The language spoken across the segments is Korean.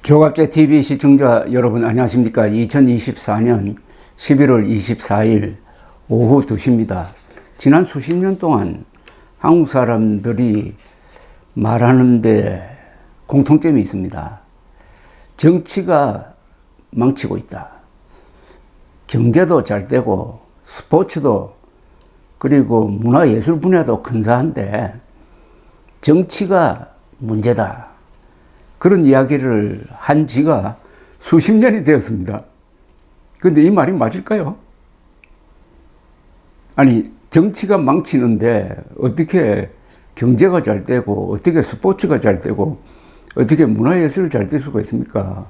조갑제 TV 시청자 여러분 안녕하십니까. 2024년 11월 24일 오후 2시입니다. 지난 수십 년 동안 한국 사람들이 말하는데 공통점이 있습니다. 정치가 망치고 있다. 경제도 잘 되고 스포츠도 그리고 문화예술 분야도 근사한데 정치가 문제다. 그런 이야기를 한 지가 수십 년이 되었습니다. 그런데 이 말이 맞을까요? 아니, 정치가 망치는데 어떻게 경제가 잘 되고 어떻게 스포츠가 잘 되고 어떻게 문화예술이 잘 될 수가 있습니까?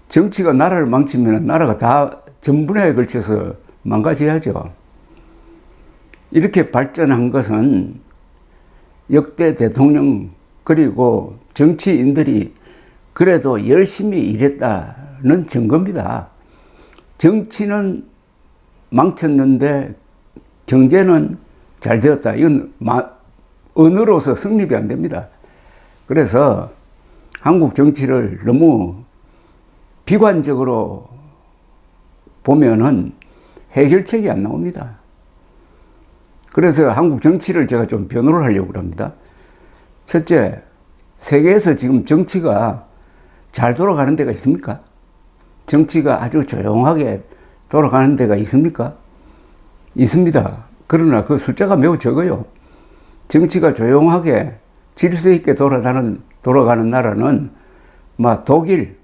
정치가 나라를 망치면 나라가 다 전 분야에 걸쳐서 망가져야죠. 이렇게 발전한 것은 역대 대통령 그리고 정치인들이 그래도 열심히 일했다는 증거입니다. 정치는 망쳤는데 경제는 잘 되었다. 이건 언어로서 성립이 안 됩니다. 그래서 한국 정치를 너무 비관적으로 보면은 해결책이 안 나옵니다. 그래서 한국 정치를 제가 좀 변호를 하려고 합니다. 첫째, 세계에서 지금 정치가 잘 돌아가는 데가 있습니까? 정치가 아주 조용하게 돌아가는 데가 있습니까? 있습니다. 그러나 그 숫자가 매우 적어요. 정치가 조용하게 질서 있게 돌아가는 나라는 독일,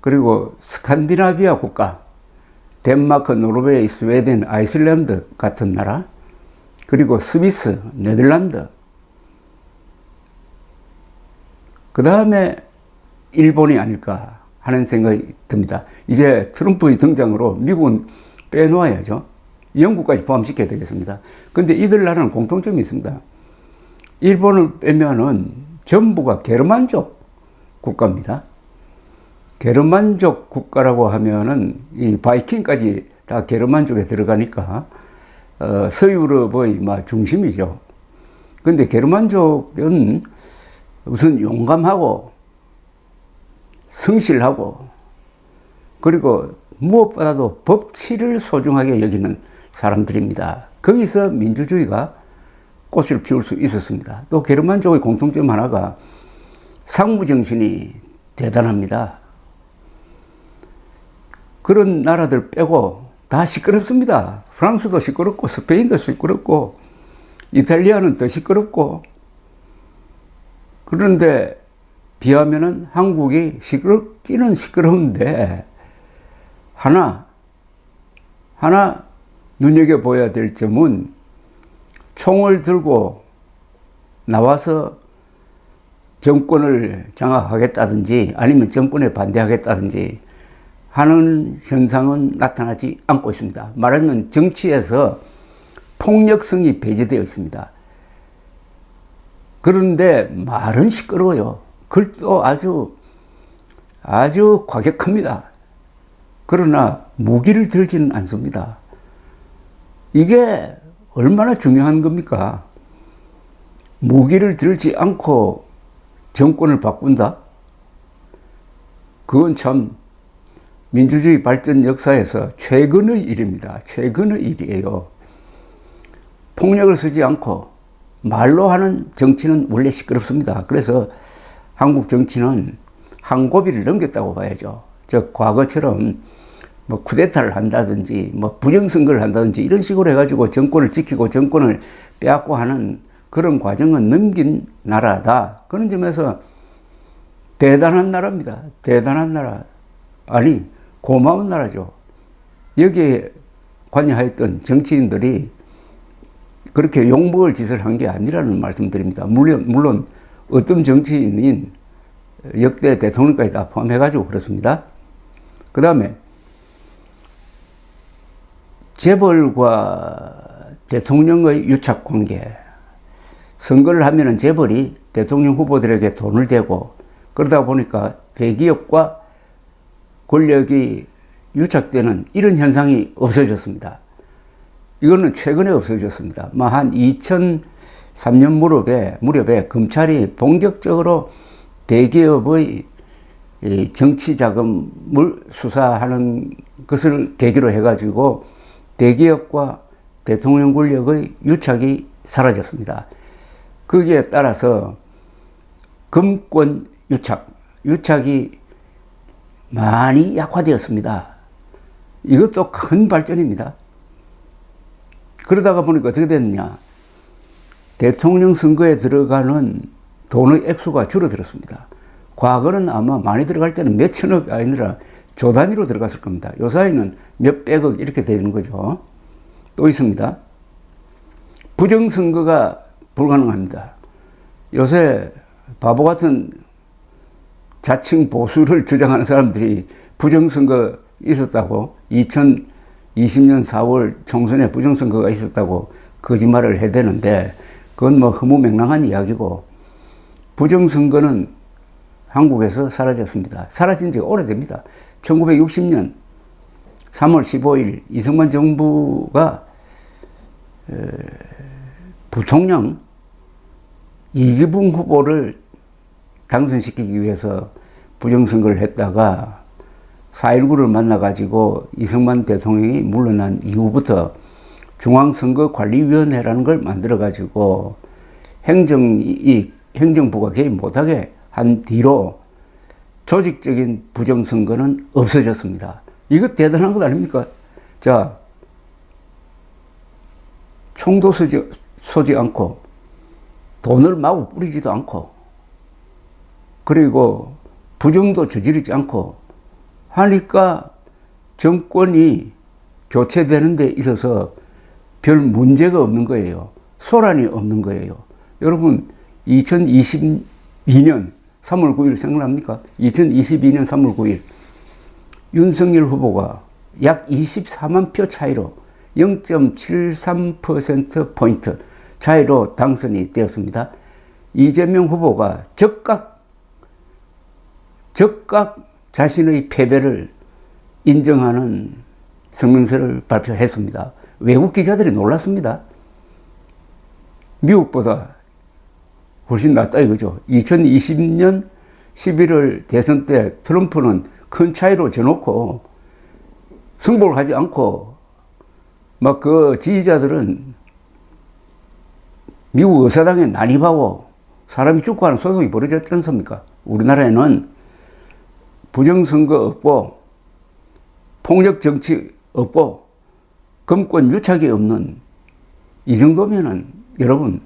그리고 스칸디나비아 국가, 덴마크, 노르웨이, 스웨덴, 아이슬란드 같은 나라, 그리고 스위스, 네덜란드, 그 다음에 일본이 아닐까 하는 생각이 듭니다. 이제 트럼프의 등장으로 미국은 빼놓아야죠. 영국까지 포함시켜야 되겠습니다. 근데 이들 나라는 공통점이 있습니다. 일본을 빼면은 전부가 게르만족 국가입니다. 게르만족 국가라고 하면은 이 바이킹까지 다 게르만족에 들어가니까 서유럽의 중심이죠. 근데 게르만족은 우선 용감하고 성실하고 그리고 무엇보다도 법치를 소중하게 여기는 사람들입니다. 거기서 민주주의가 꽃을 피울 수 있었습니다. 또 게르만족의 공통점 하나가 상무정신이 대단합니다. 그런 나라들 빼고 다 시끄럽습니다. 프랑스도 시끄럽고 스페인도 시끄럽고 이탈리아는 더 시끄럽고, 그런데 비하면은 한국이 시끄럽기는 시끄러운데 하나 눈여겨봐야 될 점은 총을 들고 나와서 정권을 장악하겠다든지 아니면 정권에 반대하겠다든지 하는 현상은 나타나지 않고 있습니다. 말하면 정치에서 폭력성이 배제되어 있습니다. 그런데 말은 시끄러워요. 글도 아주 과격합니다. 그러나 무기를 들지는 않습니다. 이게 얼마나 중요한 겁니까? 무기를 들지 않고 정권을 바꾼다? 그건 참 민주주의 발전 역사에서 최근의 일입니다. 최근의 일이에요. 폭력을 쓰지 않고 말로 하는 정치는 원래 시끄럽습니다. 그래서 한국 정치는 한 고비를 넘겼다고 봐야죠. 과거처럼 쿠데타를 한다든지 부정선거를 한다든지 이런 식으로 해가지고 정권을 지키고 정권을 빼앗고 하는 그런 과정은 넘긴 나라다. 그런 점에서 대단한 나라입니다. 대단한 나라. 아니, 고마운 나라죠. 여기에 관여하였던 정치인들이 그렇게 욕먹을 짓을 한 게 아니라는 말씀드립니다. 물론 어떤 정치인인 역대 대통령까지 다 포함해가지고 그렇습니다. 그 다음에 재벌과 대통령의 유착관계. 선거를 하면은 재벌이 대통령 후보들에게 돈을 대고 그러다 보니까 대기업과 권력이 유착되는 이런 현상이 없어졌습니다. 이거는 최근에 없어졌습니다. 한 2003년 무렵에 검찰이 본격적으로 대기업의 이 정치 자금을 수사하는 것을 계기로 해가지고 대기업과 대통령 권력의 유착이 사라졌습니다. 거기에 따라서 금권 유착이 많이 약화되었습니다. 이것도 큰 발전입니다. 그러다가 보니까 어떻게 됐느냐. 대통령 선거에 들어가는 돈의 액수가 줄어들었습니다. 과거는 아마 많이 들어갈 때는 몇 천억 아니라 조 단위로 들어갔을 겁니다. 요 사이는 몇 백억 이렇게 되는 거죠. 또 있습니다. 부정선거가 불가능합니다. 요새 바보 같은 자칭 보수를 주장하는 사람들이 부정선거 있었다고 2020년 4월 총선에 부정선거가 있었다고 거짓말을 해대는데 그건 뭐 허무맹랑한 이야기고 부정선거는 한국에서 사라졌습니다. 사라진 지가 오래됩니다. 1960년 3월 15일 이승만 정부가 부통령 이기붕 후보를 당선시키기 위해서 부정선거를 했다가 4.19를 만나가지고 이승만 대통령이 물러난 이후부터 중앙선거관리위원회라는 걸 만들어가지고 행정부가 개입 못하게 한 뒤로 조직적인 부정선거는 없어졌습니다. 이거 대단한 것 아닙니까? 자, 총도 쏘지 않고 돈을 마구 뿌리지도 않고 그리고 부정도 저지르지 않고 하니까 정권이 교체되는 데 있어서 별 문제가 없는 거예요. 소란이 없는 거예요. 여러분 2022년 3월 9일 생각납니까? 2022년 3월 9일 윤석열 후보가 약 24만 표 차이로 0.73%포인트 차이로 당선이 되었습니다. 이재명 후보가 즉각 자신의 패배를 인정하는 성명서를 발표했습니다. 외국 기자들이 놀랐습니다. 미국보다 훨씬 낫다 이거죠. 2020년 11월 대선 때 트럼프는 큰 차이로 져놓고 승복을 하지 않고 막 그 지지자들은 미국 의사당에 난입하고 사람이 죽고 하는 소동이 벌어졌지 않습니까? 우리나라에는 부정선거 없고 폭력 정치 없고 금권 유착이 없는 이 정도면은 여러분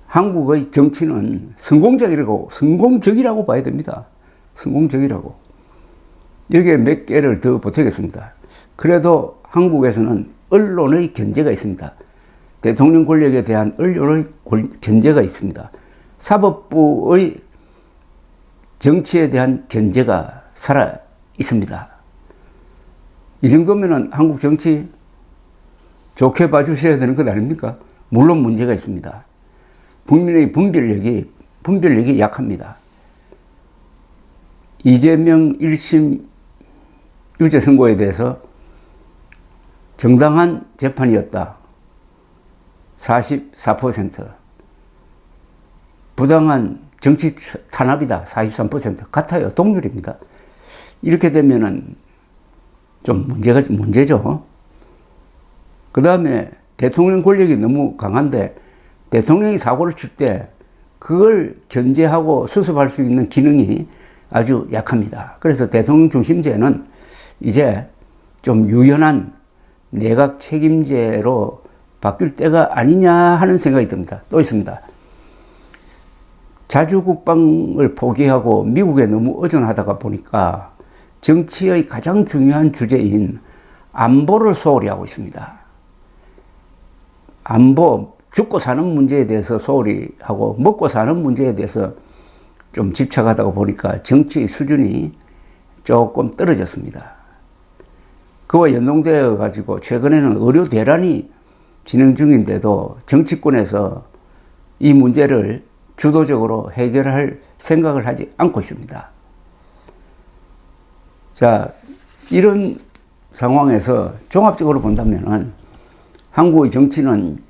한국의 정치는 성공적이라고 봐야 됩니다. 성공적이라고. 여기에 몇 개를 더 보태겠습니다. 그래도 한국에서는 언론의 견제가 있습니다. 대통령 권력에 대한 언론의 견제가 있습니다. 사법부의 정치에 대한 견제가 살아 있습니다. 이 정도면은 한국 정치 좋게 봐주셔야 되는 것 아닙니까? 물론 문제가 있습니다. 국민의 분별력이 약합니다. 이재명 1심 유죄 선고에 대해서 정당한 재판이었다. 44%. 부당한 정치 탄압이다. 43%. 같아요. 동률입니다. 이렇게 되면은 좀 문제죠. 그 다음에 대통령 권력이 너무 강한데 대통령이 사고를 칠 때 그걸 견제하고 수습할 수 있는 기능이 아주 약합니다. 그래서 대통령 중심제는 이제 좀 유연한 내각 책임제로 바뀔 때가 아니냐 하는 생각이 듭니다. 또 있습니다. 자주국방을 포기하고 미국에 너무 의존하다가 보니까 정치의 가장 중요한 주제인 안보를 소홀히 하고 있습니다. 안보, 죽고 사는 문제에 대해서 소홀히 하고 먹고 사는 문제에 대해서 좀 집착하다가 보니까 정치 수준이 조금 떨어졌습니다. 그와 연동되어 가지고 최근에는 의료 대란이 진행 중인데도 정치권에서 이 문제를 주도적으로 해결할 생각을 하지 않고 있습니다. 자, 이런 상황에서 종합적으로 본다면 한국의 정치는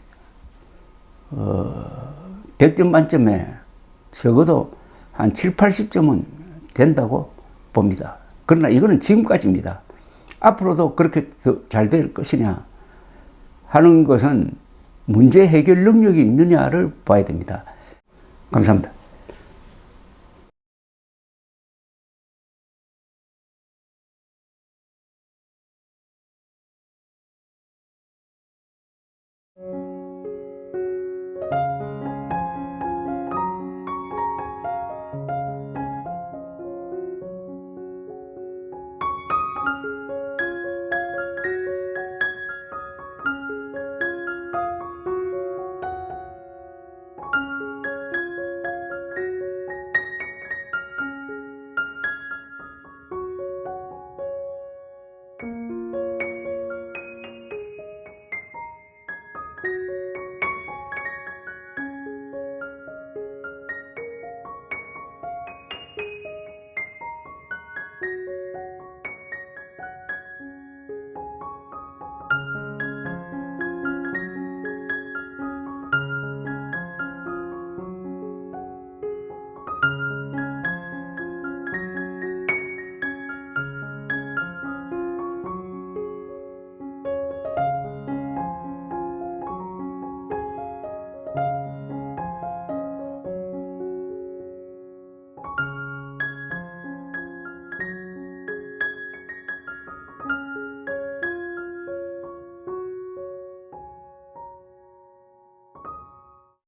100점 만점에 적어도 한 7, 80점은 된다고 봅니다. 그러나 이거는 지금까지입니다. 앞으로도 그렇게 잘 될 것이냐 하는 것은 문제 해결 능력이 있느냐를 봐야 됩니다. 감사합니다.